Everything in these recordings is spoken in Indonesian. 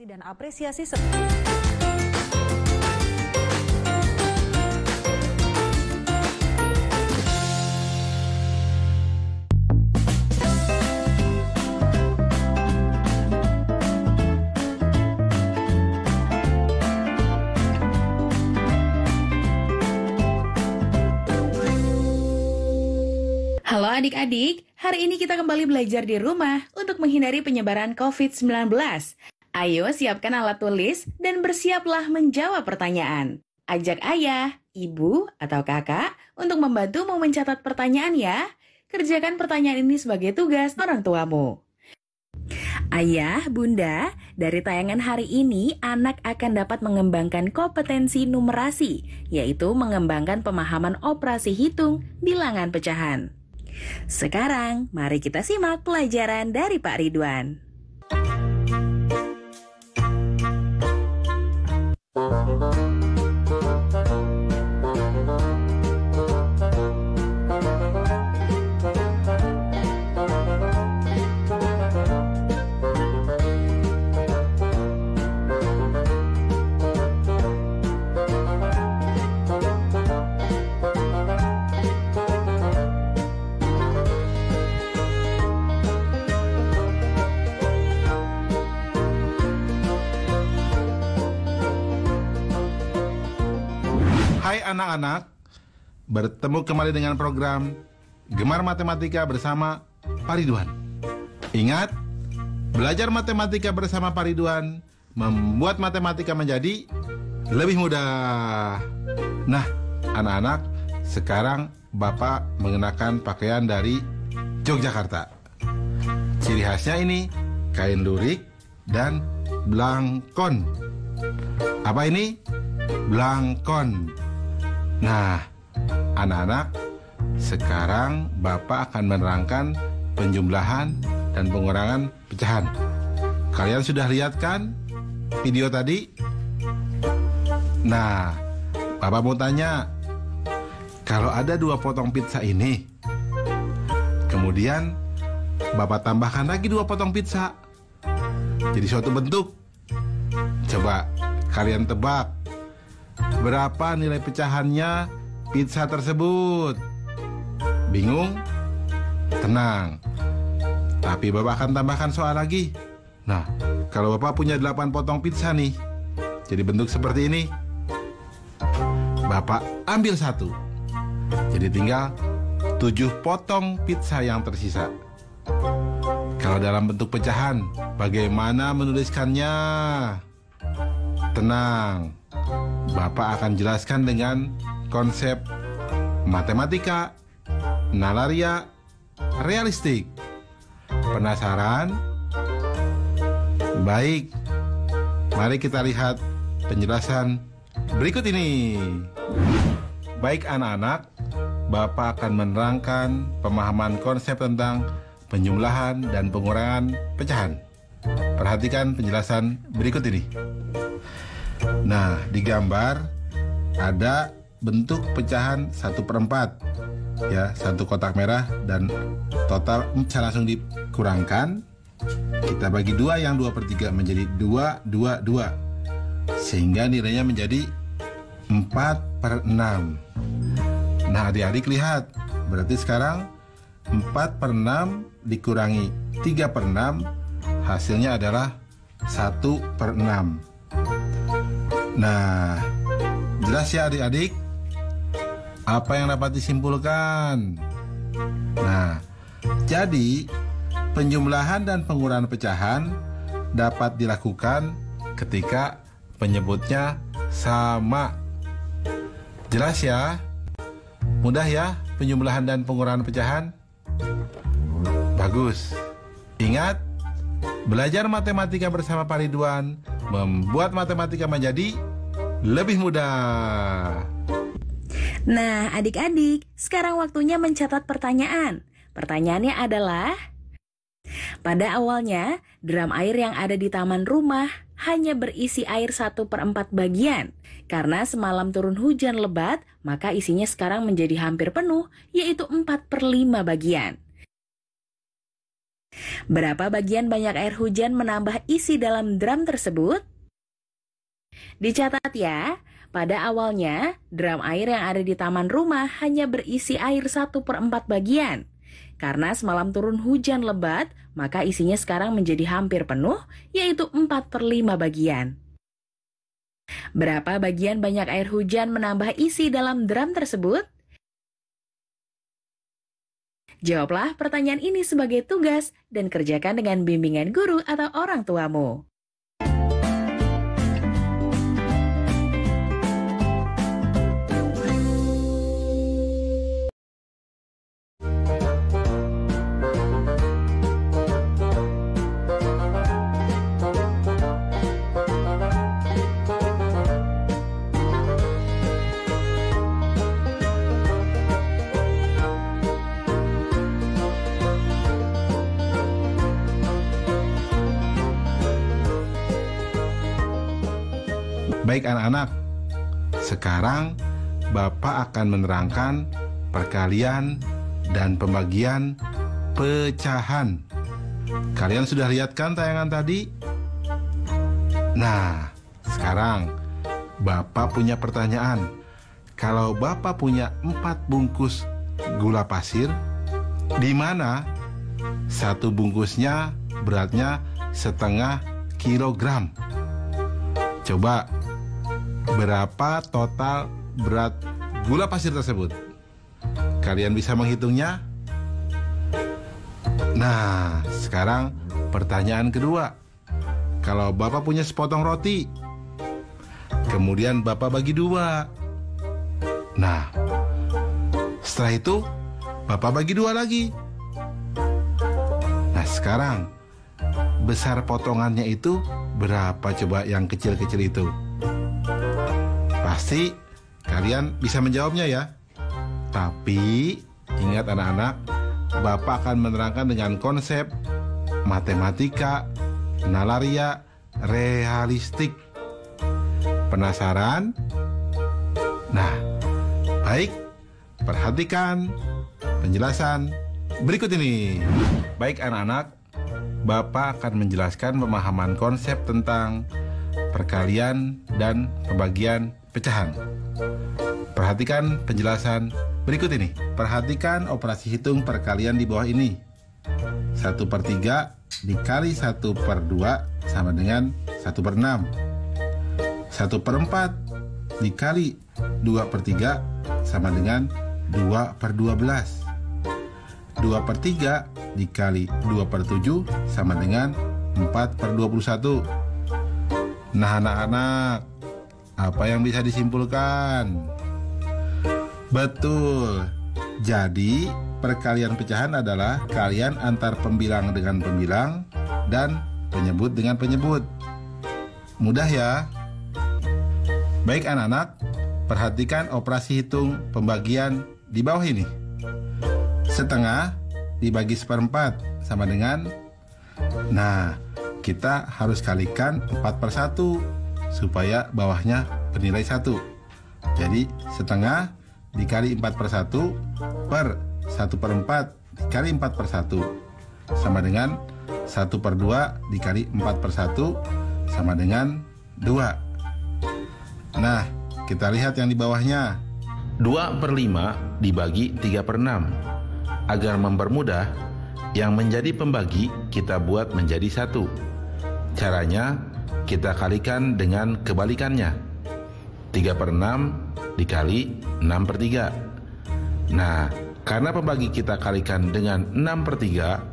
Dan apresiasi Halo adik-adik, hari ini kita kembali belajar di rumah untuk menghindari penyebaran COVID-19. Ayo siapkan alat tulis dan bersiaplah menjawab pertanyaan. Ajak ayah, ibu, atau kakak untuk membantumu mencatat pertanyaan ya. Kerjakan pertanyaan ini sebagai tugas orang tuamu. Ayah, bunda, dari tayangan hari ini anak akan dapat mengembangkan kompetensi numerasi, yaitu mengembangkan pemahaman operasi hitung bilangan pecahan. Sekarang, mari kita simak pelajaran dari Pak Ridwan. Hai anak-anak, bertemu kembali dengan program Gemar Matematika bersama Pak Ridwan. Ingat, belajar matematika bersama Pak Ridwan membuat matematika menjadi lebih mudah. Nah, anak-anak, sekarang Bapak mengenakan pakaian dari Yogyakarta. Ciri khasnya ini kain lurik dan blangkon. Apa ini? Blangkon. Nah, anak-anak, sekarang Bapak akan menerangkan penjumlahan dan pengurangan pecahan. Kalian sudah lihat kan video tadi? Nah, Bapak mau tanya, kalau ada 2 potong pizza ini, kemudian Bapak tambahkan lagi 2 potong pizza, jadi suatu bentuk. Coba kalian tebak, berapa nilai pecahannya pizza tersebut? Bingung? Tenang. Tapi Bapak akan tambahkan soal lagi. Nah, kalau Bapak punya 8 potong pizza nih, jadi bentuk seperti ini, Bapak ambil 1. Jadi tinggal 7 potong pizza yang tersisa. Kalau dalam bentuk pecahan, bagaimana menuliskannya? Tenang. Bapak akan jelaskan dengan konsep matematika, nalaria, realistik. Penasaran? Baik, mari kita lihat penjelasan berikut ini. Baik anak-anak, Bapak akan menerangkan pemahaman konsep tentang penjumlahan dan pengurangan pecahan. Perhatikan penjelasan berikut ini. Nah, di gambar ada bentuk pecahan 1/4, ya, 1 kotak merah dan total bisa langsung dikurangkan. Kita bagi 2 yang 2/3 menjadi 2, 2, 2, sehingga nilainya menjadi 4/6. Nah, adik-adik lihat, berarti sekarang 4/6 dikurangi 3/6, hasilnya adalah 1/6. Nah, jelas ya adik-adik? Apa yang dapat disimpulkan? Nah, jadi penjumlahan dan pengurangan pecahan dapat dilakukan ketika penyebutnya sama. Jelas ya? Mudah ya penjumlahan dan pengurangan pecahan? Bagus. Ingat, belajar matematika bersama Pak Ridwan membuat matematika menjadi lebih mudah. Nah, adik-adik, sekarang waktunya mencatat pertanyaan. Pertanyaannya adalah, pada awalnya, drum air yang ada di taman rumah hanya berisi air 1/4 bagian. Karena semalam turun hujan lebat, maka isinya sekarang menjadi hampir penuh, yaitu 4/5 bagian. Berapa bagian banyak air hujan menambah isi dalam drum tersebut? Dicatat ya, pada awalnya drum air yang ada di taman rumah hanya berisi air 1/4 bagian. Karena semalam turun hujan lebat, maka isinya sekarang menjadi hampir penuh, yaitu 4/5 bagian. Berapa bagian banyak air hujan menambah isi dalam drum tersebut? Jawablah pertanyaan ini sebagai tugas dan kerjakan dengan bimbingan guru atau orang tuamu. Baik anak-anak, sekarang Bapak akan menerangkan perkalian dan pembagian pecahan. Kalian sudah lihat kan tayangan tadi? Nah, sekarang Bapak punya pertanyaan. Kalau Bapak punya 4 bungkus gula pasir, di mana satu bungkusnya beratnya 1/2 kilogram? Coba, berapa total berat gula pasir tersebut? Kalian bisa menghitungnya? Nah, sekarang pertanyaan kedua. Kalau Bapak punya sepotong roti, kemudian Bapak bagi 2. Nah, setelah itu Bapak bagi 2 lagi. Nah, sekarang besar potongannya itu berapa coba yang kecil-kecil itu? Pasti kalian bisa menjawabnya ya. Tapi ingat anak-anak, Bapak akan menerangkan dengan konsep matematika, nalaria, realistik. Penasaran? Nah, baik, perhatikan penjelasan berikut ini. Baik anak-anak, Bapak akan menjelaskan pemahaman konsep tentang perkalian dan pembagian pecahan. Perhatikan penjelasan berikut ini. Perhatikan operasi hitung perkalian di bawah ini. 1/3 dikali 1/2 sama dengan 1/6. 1/4 dikali 2/3 sama dengan 2/12. 2/3 dikali 2/7 sama dengan 4/21. Nah anak-anak, apa yang bisa disimpulkan? Betul. Jadi perkalian pecahan adalah kalian antar pembilang dengan pembilang dan penyebut dengan penyebut. Mudah ya? Baik anak-anak, perhatikan operasi hitung pembagian di bawah ini. 1/2 dibagi 1/4 sama dengan, nah kita harus kalikan 4/1 supaya bawahnya bernilai 1. Jadi 1/2 dikali 4/1 per 1/4 dikali 4/1 sama dengan 1/2 dikali 4/1 sama dengan 2. Nah, kita lihat yang di bawahnya. 2/5 dibagi 3/6. Agar mempermudah, yang menjadi pembagi kita buat menjadi 1. Caranya, kita kalikan dengan kebalikannya. 3/6 dikali 6/3. Nah, karena pembagi kita kalikan dengan 6/3,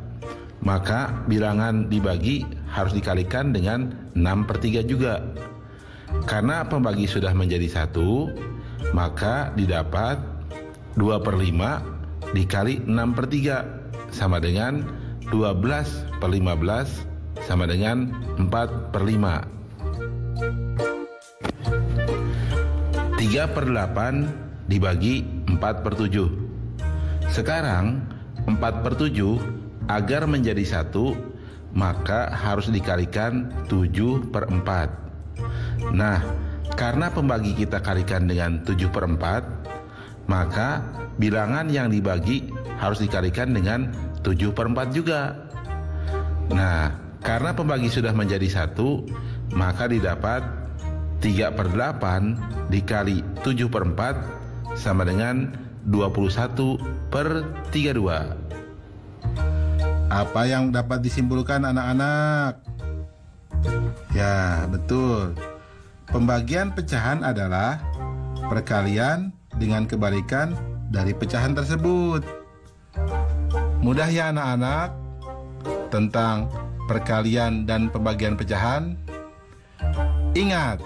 maka bilangan dibagi harus dikalikan dengan 6/3 juga. Karena pembagi sudah menjadi 1, maka didapat 2/5 dikali 6/3 sama dengan 12/15 sama dengan 4/5. 3/8 dibagi 4/7. Sekarang 4/7 agar menjadi 1, maka harus dikalikan 7/4. Nah, karena pembagi kita kalikan dengan 7/4, maka bilangan yang dibagi harus dikalikan dengan 7/4 juga. Nah, karena pembagi sudah menjadi 1, maka didapat 3/8 dikali 7/4 sama dengan 21/32. Apa yang dapat disimpulkan anak-anak? Ya, betul. Pembagian pecahan adalah perkalian dengan kebalikan dari pecahan tersebut. Mudah ya anak-anak tentang perkalian dan pembagian pecahan? Ingat,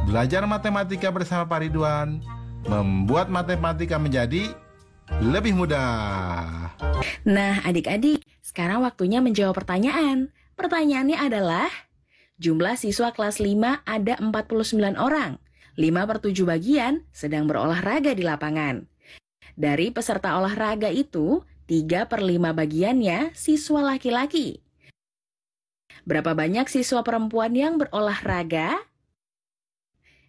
belajar matematika bersama Pak Ridwan membuat matematika menjadi lebih mudah. Nah, adik-adik, sekarang waktunya menjawab pertanyaan. Pertanyaannya adalah, jumlah siswa kelas 5 ada 49 orang. 5/7 bagian sedang berolahraga di lapangan. Dari peserta olahraga itu, 3/5 bagiannya siswa laki-laki. Berapa banyak siswa perempuan yang berolahraga?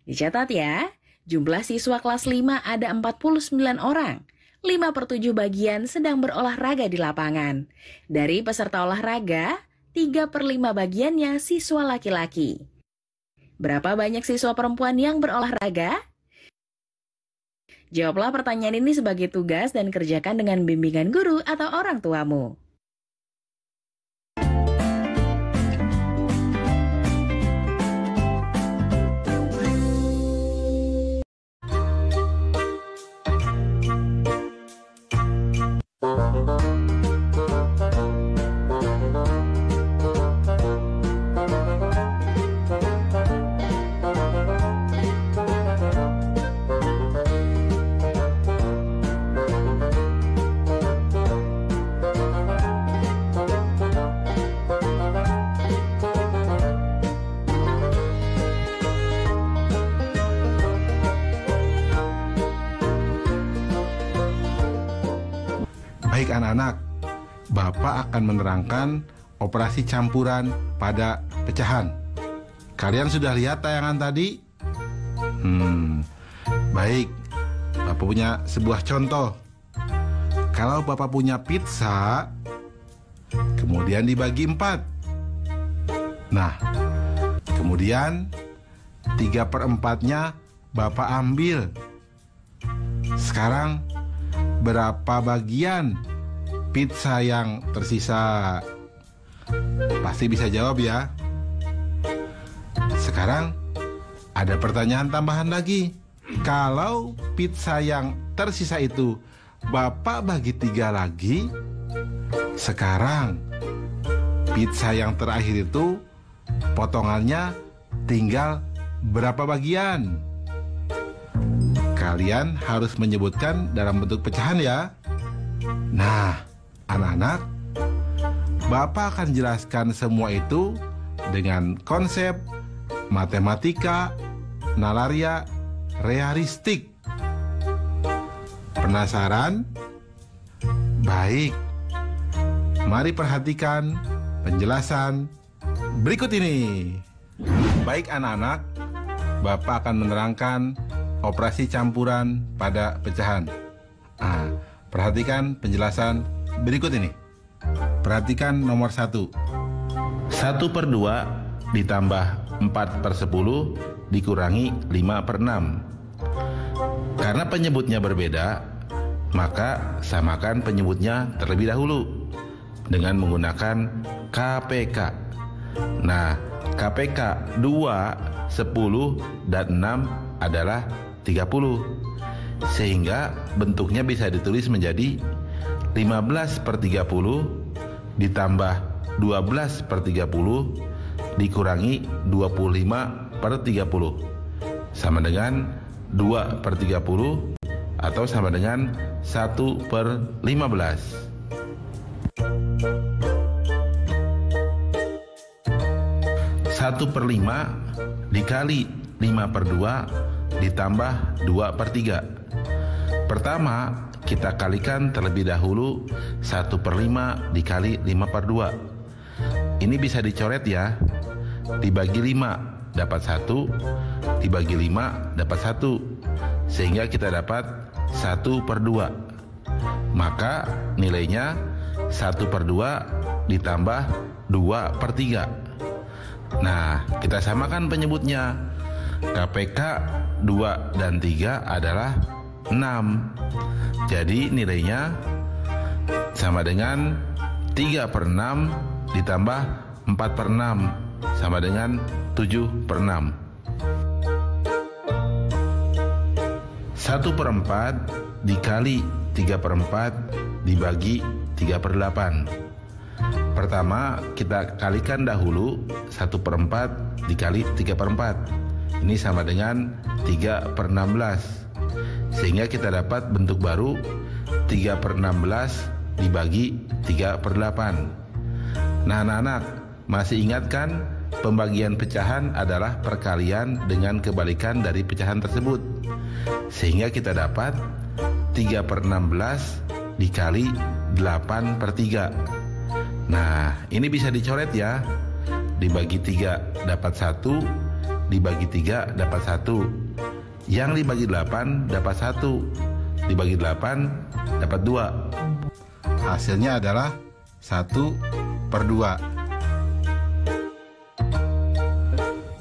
Dicatat ya, jumlah siswa kelas 5 ada 49 orang. 5/7 bagian sedang berolahraga di lapangan. Dari peserta olahraga, 3/5 bagiannya siswa laki-laki. Berapa banyak siswa perempuan yang berolahraga? Jawablah pertanyaan ini sebagai tugas dan kerjakan dengan bimbingan guru atau orang tuamu. Baik anak-anak, Bapak akan menerangkan operasi campuran pada pecahan. Kalian sudah lihat tayangan tadi? Baik, Bapak punya sebuah contoh. Kalau Bapak punya pizza, kemudian dibagi 4. Nah, kemudian 3/4-nya Bapak ambil. Sekarang, berapa bagian pizza yang tersisa? Pasti bisa jawab ya. Sekarang ada pertanyaan tambahan lagi. Kalau pizza yang tersisa itu Bapak bagi 3 lagi, sekarang pizza yang terakhir itu potongannya tinggal berapa bagian? Kalian harus menyebutkan dalam bentuk pecahan ya. Nah, anak-anak, Bapak akan jelaskan semua itu dengan konsep matematika nalaria realistik. Penasaran? Baik, mari perhatikan penjelasan berikut ini. Baik anak-anak, Bapak akan menerangkan operasi campuran pada pecahan. Perhatikan penjelasan berikut ini. Perhatikan nomor 1. 1/2 ditambah 4/10 dikurangi 5/6. Karena penyebutnya berbeda, maka samakan penyebutnya terlebih dahulu dengan menggunakan KPK. Nah, KPK 2, 10, dan 6 adalah 30. Sehingga bentuknya bisa ditulis menjadi 15/30 ditambah 12/30 dikurangi 25/30 sama dengan 2/30 atau sama dengan 1/15. Satu per 5 dikali 5/2 ditambah 2/3. Pertama, kita kalikan terlebih dahulu 1/5 dikali 5/2. Ini bisa dicoret ya. Dibagi 5 dapat 1, dibagi 5 dapat 1. Sehingga kita dapat 1/2. Maka nilainya 1/2 ditambah 2/3. Nah, kita samakan penyebutnya. KPK 2 dan 3 adalah 6. Jadi nilainya sama dengan 3/6 ditambah 4/6 sama dengan 7/6. 1/4 dikali 3/4 dibagi 3/8. Pertama kita kalikan dahulu 1/4 dikali 3/4. Ini sama dengan 3/16. Sehingga kita dapat bentuk baru 3/16 dibagi 3/8. Nah anak-anak, masih ingat kan pembagian pecahan adalah perkalian dengan kebalikan dari pecahan tersebut. Sehingga kita dapat 3/16 dikali 8/3. Nah ini bisa dicoret ya. Dibagi 3 dapat 1, dibagi 3 dapat 1. Yang dibagi 8 dapat 1, dibagi 8 dapat 2. Hasilnya adalah 1/2.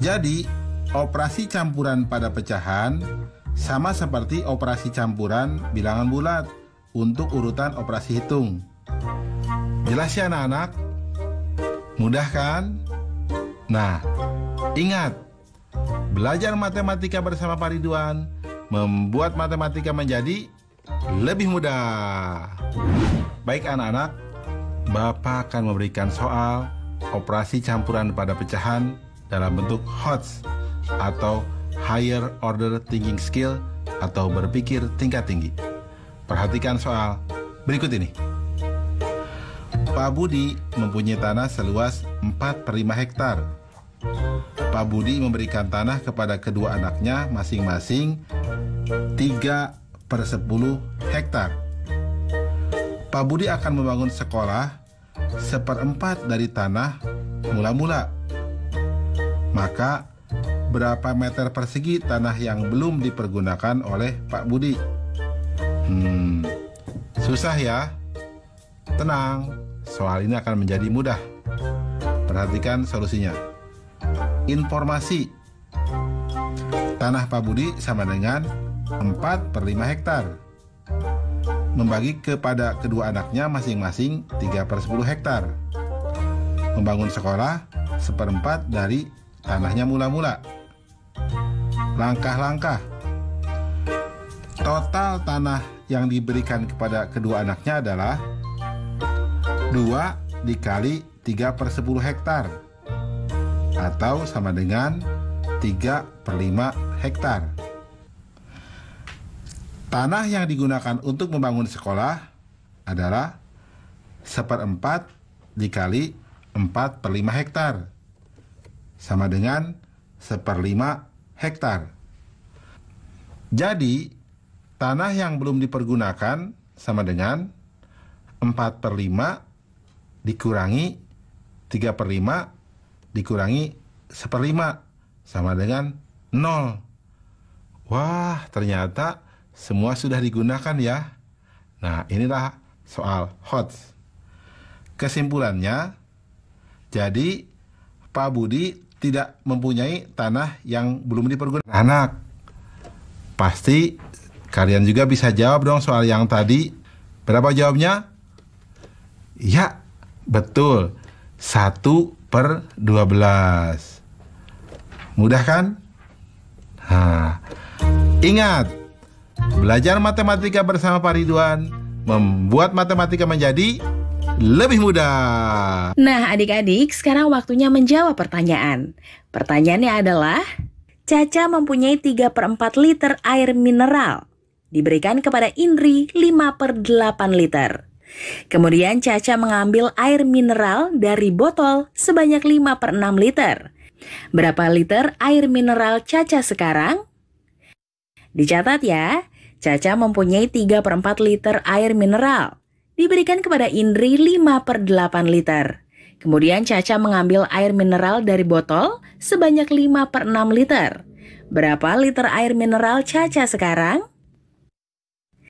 Jadi, operasi campuran pada pecahan sama seperti operasi campuran bilangan bulat untuk urutan operasi hitung. Jelas ya anak-anak? Mudah kan? Nah, ingat, belajar matematika bersama Pak Ridwan membuat matematika menjadi lebih mudah. Baik anak-anak, Bapak akan memberikan soal operasi campuran pada pecahan dalam bentuk HOTS atau Higher Order Thinking Skill atau berpikir tingkat tinggi. Perhatikan soal berikut ini. Pak Budi mempunyai tanah seluas 4/5 hektar. Pak Budi memberikan tanah kepada kedua anaknya masing-masing 3/10 hektar. Pak Budi akan membangun sekolah 1/4 dari tanah mula-mula. Maka berapa meter persegi tanah yang belum dipergunakan oleh Pak Budi? Susah ya? Tenang, soal ini akan menjadi mudah. Perhatikan solusinya. Informasi. Tanah Pak Budi sama dengan 4/5 hektar. Membagi kepada kedua anaknya masing-masing 3/10 hektar. Membangun sekolah 1/4 dari tanahnya mula-mula. Langkah-langkah. Total tanah yang diberikan kepada kedua anaknya adalah 2 dikali 3/10 hektar atau sama dengan 3/5 hektar. Tanah yang digunakan untuk membangun sekolah adalah 1/4 dikali 4/5 hektar sama dengan 1/5 hektar. Jadi, tanah yang belum dipergunakan sama dengan 4/5 dikurangi 3/5 dikurangi 1/5 sama dengan 0. Wah, ternyata semua sudah digunakan ya. Nah, inilah soal HOTS. Kesimpulannya, jadi Pak Budi tidak mempunyai tanah yang belum dipergunakan. Anak, pasti kalian juga bisa jawab dong soal yang tadi. Berapa jawabnya? Ya, betul. 1/12. Mudah kan? Nah, ingat, belajar matematika bersama Pak Ridwan membuat matematika menjadi lebih mudah. Nah adik-adik, sekarang waktunya menjawab pertanyaan. Pertanyaannya adalah, Caca mempunyai 3/4 liter air mineral. Diberikan kepada Indri 5/8 liter. Kemudian Caca mengambil air mineral dari botol sebanyak 5/6 liter. Berapa liter air mineral Caca sekarang? Dicatat ya, Caca mempunyai 3/4 liter air mineral. Diberikan kepada Indri 5/8 liter. Kemudian Caca mengambil air mineral dari botol sebanyak 5/6 liter. Berapa liter air mineral Caca sekarang?